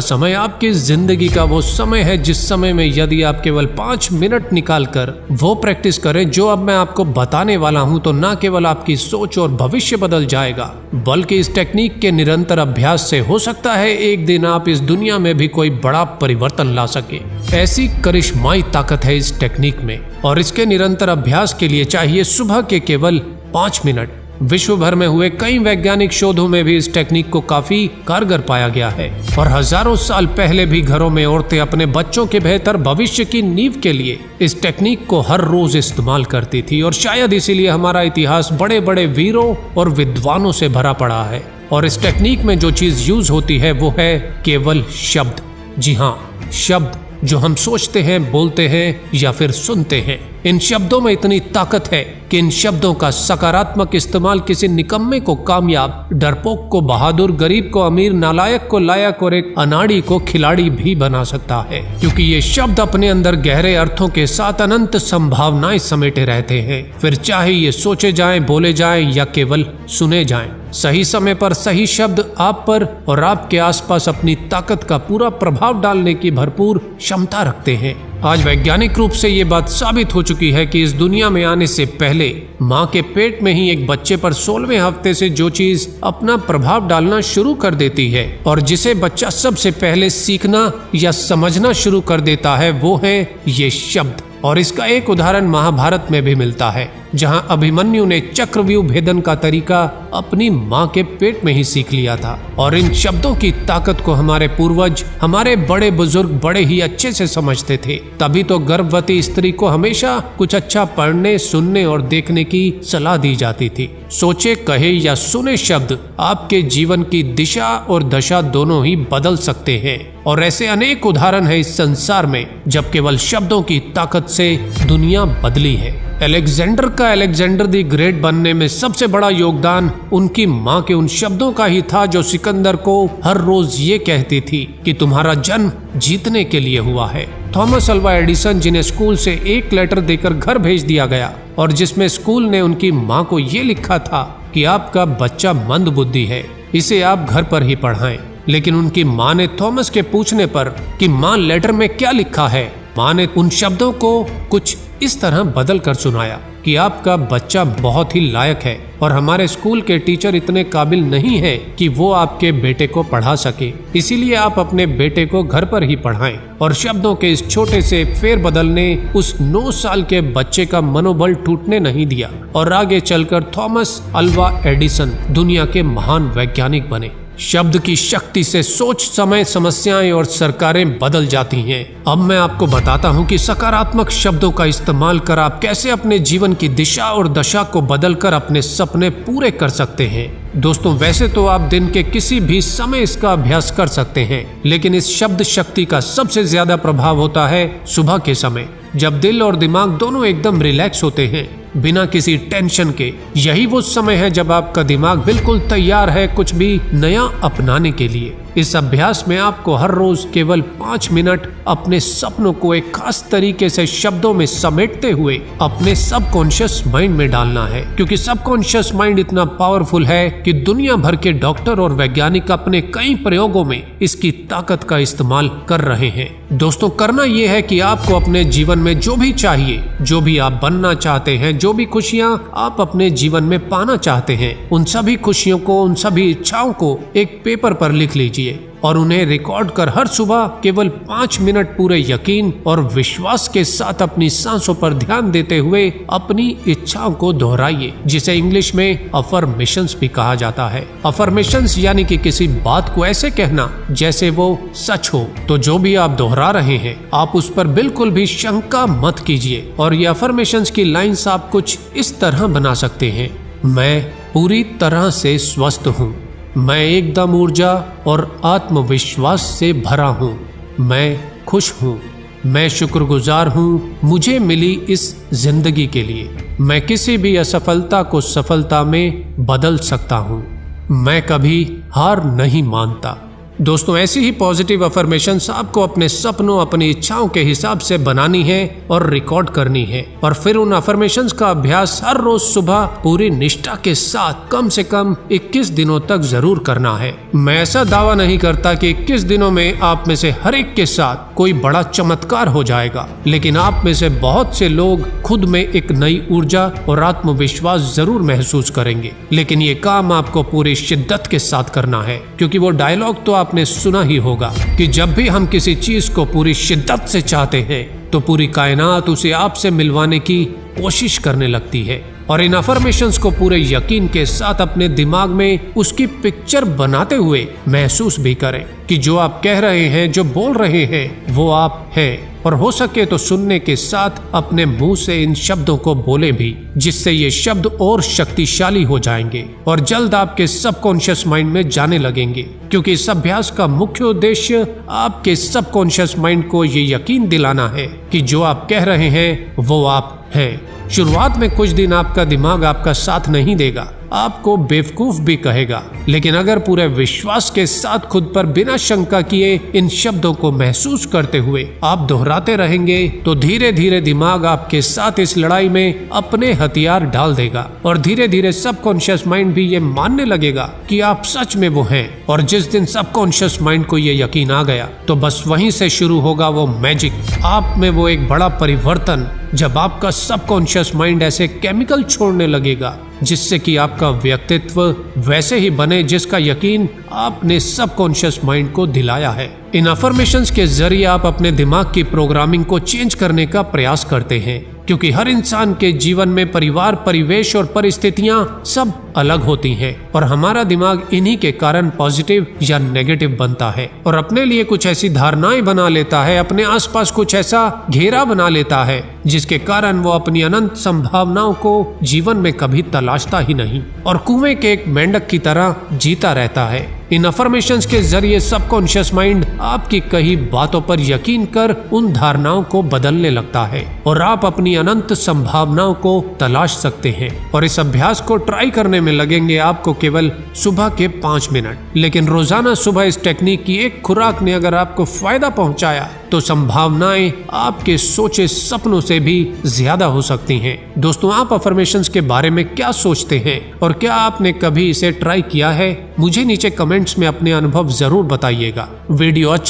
समय आपकी जिंदगी का वो समय है जिस समय में यदि आप केवल 5 मिनट निकालकर वो प्रैक्टिस करें जो अब मैं आपको बताने वाला हूं, तो न केवल आपकी सोच और भविष्य बदल जाएगा, बल्कि इस टेक्निक के निरंतर अभ्यास से हो सकता है एक दिन आप इस दुनिया में भी कोई बड़ा परिवर्तन ला सके। ऐसी करिश्माई ताकत है इस टेक्निक में, और इसके निरंतर अभ्यास के लिए चाहिए सुबह के केवल 5 मिनट। विश्व भर में हुए कई वैज्ञानिक शोधों में भी इस टेक्निक को काफी कारगर पाया गया है, और हजारों साल पहले भी घरों में औरतें अपने बच्चों के बेहतर भविष्य की नींव के लिए इस टेक्निक को हर रोज इस्तेमाल करती थी। और शायद इसीलिए हमारा इतिहास बड़े बड़े वीरों और विद्वानों से भरा पड़ा है। और इस टेक्निक में जो चीज यूज होती है वो है केवल शब्द। जी हाँ, शब्द जो हम सोचते हैं, बोलते हैं या फिर सुनते हैं। इन शब्दों में इतनी ताकत है कि इन शब्दों का सकारात्मक इस्तेमाल किसी निकम्मे को कामयाब, डरपोक को बहादुर, गरीब को अमीर, नालायक को लायक और एक अनाड़ी को खिलाड़ी भी बना सकता है, क्योंकि ये शब्द अपने अंदर गहरे अर्थों के साथ अनंत संभावनाएं समेटे रहते हैं। फिर चाहे ये सोचे जाएं, बोले जाएं या केवल सुने जाएं, सही समय पर सही शब्द आप पर और आपके आसपास अपनी ताकत का पूरा प्रभाव डालने की भरपूर क्षमता रखते हैं। आज वैज्ञानिक रूप से ये बात साबित हो चुकी है कि इस दुनिया में आने से पहले माँ के पेट में ही एक बच्चे पर 16वें हफ्ते से जो चीज अपना प्रभाव डालना शुरू कर देती है और जिसे बच्चा सबसे पहले सीखना या समझना शुरू कर देता है, वो है ये शब्द। और इसका एक उदाहरण महाभारत में भी मिलता है, जहां अभिमन्यु ने चक्रव्यूह भेदन का तरीका अपनी माँ के पेट में ही सीख लिया था। और इन शब्दों की ताकत को हमारे पूर्वज, हमारे बड़े बुजुर्ग बड़े ही अच्छे से समझते थे। तभी तो गर्भवती स्त्री को हमेशा कुछ अच्छा पढ़ने, सुनने और देखने की सलाह दी जाती थी। सोचे, कहे या सुने शब्द आपके जीवन की दिशा और दशा दोनों ही बदल सकते हैं। और ऐसे अनेक उदाहरण है इस संसार में जब केवल शब्दों की ताकत से दुनिया बदली है। अलेक्जेंडर द ग्रेट बनने में सबसे बड़ा योगदान उनकी माँ के उन शब्दों का ही था जो सिकंदर को हर रोज ये कहती थी कि तुम्हारा जन्म जीतने के लिए हुआ है। थॉमस अल्वा एडिसन, जिन्हें स्कूल से एक लेटर देकर घर भेज दिया गया और जिसमें स्कूल ने उनकी माँ को ये लिखा था कि आपका बच्चा मंद बुद्धि है, इसे आप घर पर ही पढ़ाएं। लेकिन उनकी माँ ने थॉमस के पूछने पर कि माँ लेटर में क्या लिखा है, माँ ने उन शब्दों को कुछ इस तरह बदल कर सुनाया कि आपका बच्चा बहुत ही लायक है और हमारे स्कूल के टीचर इतने काबिल नहीं है कि वो आपके बेटे को पढ़ा सके, इसीलिए आप अपने बेटे को घर पर ही पढ़ाएं। और शब्दों के इस छोटे से फेरबदल ने उस 9 साल के बच्चे का मनोबल टूटने नहीं दिया और आगे चलकर थॉमस अल्वा एडिसन दुनिया के महान वैज्ञानिक बने। शब्द की शक्ति से सोच, समय, समस्याएं और सरकारें बदल जाती हैं। अब मैं आपको बताता हूं कि सकारात्मक शब्दों का इस्तेमाल कर आप कैसे अपने जीवन की दिशा और दशा को बदलकर अपने सपने पूरे कर सकते हैं। दोस्तों, वैसे तो आप दिन के किसी भी समय इसका अभ्यास कर सकते हैं, लेकिन इस शब्द शक्ति का सबसे ज्यादा प्रभाव होता है सुबह के समय, जब दिल और दिमाग दोनों एकदम रिलैक्स होते हैं, बिना किसी टेंशन के। यही वो समय है जब आपका दिमाग बिल्कुल तैयार है कुछ भी नया अपनाने के लिए। इस अभ्यास में आपको हर रोज केवल 5 मिनट अपने सपनों को एक खास तरीके से शब्दों में समेटते हुए अपने सबकॉन्शियस माइंड में डालना है, क्योंकि सबकॉन्शियस माइंड इतना पावरफुल है कि दुनिया भर के डॉक्टर और वैज्ञानिक अपने कई प्रयोगों में इसकी ताकत का इस्तेमाल कर रहे हैं। दोस्तों, करना यह है कि आपको अपने जीवन में जो भी चाहिए, जो भी आप बनना चाहते हैं, जो भी खुशियां आप अपने जीवन में पाना चाहते हैं, उन सभी खुशियों को, उन सभी इच्छाओं को एक पेपर पर लिख लीजिए और उन्हें रिकॉर्ड कर हर सुबह केवल 5 मिनट पूरे यकीन और विश्वास के साथ अपनी सांसों पर ध्यान देते हुए अपनी इच्छाओं को दोहराइए, जिसे इंग्लिश में अफर्मेशंस भी कहा जाता है। अफर्मेशंस यानी कि किसी बात को ऐसे कहना जैसे वो सच हो। तो जो भी आप दोहरा रहे हैं, आप उस पर बिल्कुल भी शंका मत कीजिए। और ये अफर्मेशंस की लाइन्स आप कुछ इस तरह बना सकते हैं: मैं पूरी तरह से स्वस्थ हूँ, मैं एकदम ऊर्जा और आत्मविश्वास से भरा हूँ, मैं खुश हूँ, मैं शुक्रगुजार हूँ मुझे मिली इस जिंदगी के लिए, मैं किसी भी असफलता को सफलता में बदल सकता हूँ, मैं कभी हार नहीं मानता, दोस्तों ऐसी ही पॉजिटिव अफर्मेशंस आपको अपने सपनों, अपनी इच्छाओं के हिसाब से बनानी है और रिकॉर्ड करनी है, और फिर उन अफर्मेशंस का अभ्यास हर रोज सुबह पूरी निष्ठा के साथ कम से कम 21 दिनों तक जरूर करना है। मैं ऐसा दावा नहीं करता कि 21 दिनों में आप में से हर एक के साथ कोई बड़ा चमत्कार हो जाएगा, लेकिन आप में से बहुत से लोग खुद में एक नई ऊर्जा और आत्मविश्वास जरूर महसूस करेंगे। लेकिन ये काम आपको पूरी शिद्दत के साथ करना है, क्योंकि वो डायलॉग तो आपने सुना ही होगा कि जब भी हम किसी चीज को पूरी शिद्दत से चाहते हैं तो पूरी कायनात उसे आपसे मिलवाने की कोशिश करने लगती है। और इन अफर्मेशंस को पूरे यकीन के साथ अपने दिमाग में उसकी पिक्चर बनाते हुए महसूस भी करें कि जो आप कह रहे हैं, जो बोल रहे हैं, वो आप हैं। और हो सके तो सुनने के साथ अपने मुंह से इन शब्दों को बोले भी, जिससे ये शब्द और शक्तिशाली हो जाएंगे और जल्द आपके सबकॉन्शियस माइंड में जाने लगेंगे, क्योंकि इस अभ्यास का मुख्य उद्देश्य आपके सबकॉन्शियस माइंड को ये यकीन दिलाना है कि जो आप कह रहे हैं वो आप हैं। शुरुआत में कुछ दिन आपका दिमाग आपका साथ नहीं देगा, आपको बेवकूफ भी कहेगा, लेकिन अगर पूरे विश्वास के साथ खुद पर बिना शंका किए इन शब्दों को महसूस करते हुए आप दोहराते रहेंगे तो धीरे धीरे दिमाग आपके साथ इस लड़ाई में अपने हथियार डाल देगा, और धीरे धीरे सबकॉन्शियस माइंड भी ये मानने लगेगा कि आप सच में वो हैं। और जिस दिन सबकॉन्शियस माइंड को ये यकीन आ गया तो बस वहीं से शुरू होगा वो मैजिक, आप में वो एक बड़ा परिवर्तन, जब आपका सबकॉन्शियस माइंड ऐसे केमिकल छोड़ने लगेगा जिससे कि आपका व्यक्तित्व वैसे ही बने जिसका यकीन आपने सबकॉन्शियस माइंड को दिलाया है। इन अफर्मेशंस के जरिए आप अपने दिमाग की प्रोग्रामिंग को चेंज करने का प्रयास करते हैं, क्योंकि हर इंसान के जीवन में परिवार, परिवेश और परिस्थितियां सब अलग होती हैं, और हमारा दिमाग इन्हीं के कारण पॉजिटिव या नेगेटिव बनता है और अपने लिए कुछ ऐसी धारणाएं बना लेता है, अपने आसपास कुछ ऐसा घेरा बना लेता है जिसके कारण वो अपनी अनंत संभावनाओं को जीवन में कभी तलाशता ही नहीं और कुएं के एक मेंढक की तरह जीता रहता है। इन अफर्मेशंस के जरिए सबकॉन्शियस माइंड आपकी कही बातों पर यकीन कर उन धारणाओं को बदलने लगता है और आप अपनी अनंत संभावनाओं को तलाश सकते हैं। और इस अभ्यास को ट्राई करने में लगेंगे आपको केवल सुबह के 5 मिनट, लेकिन रोजाना सुबह इस टेक्निक की एक खुराक ने अगर आपको फायदा पहुंचाया तो संभावनाएं आपके सोचे सपनों से भी ज्यादा हो सकती हैं। दोस्तों, आप अफर्मेशंस के बारे में क्या सोचते हैं और क्या आपने कभी इसे ट्राई किया है? मुझे नीचे कमेंट्स में अपने अनुभव जरूर बताइएगा। वीडियो अच्छा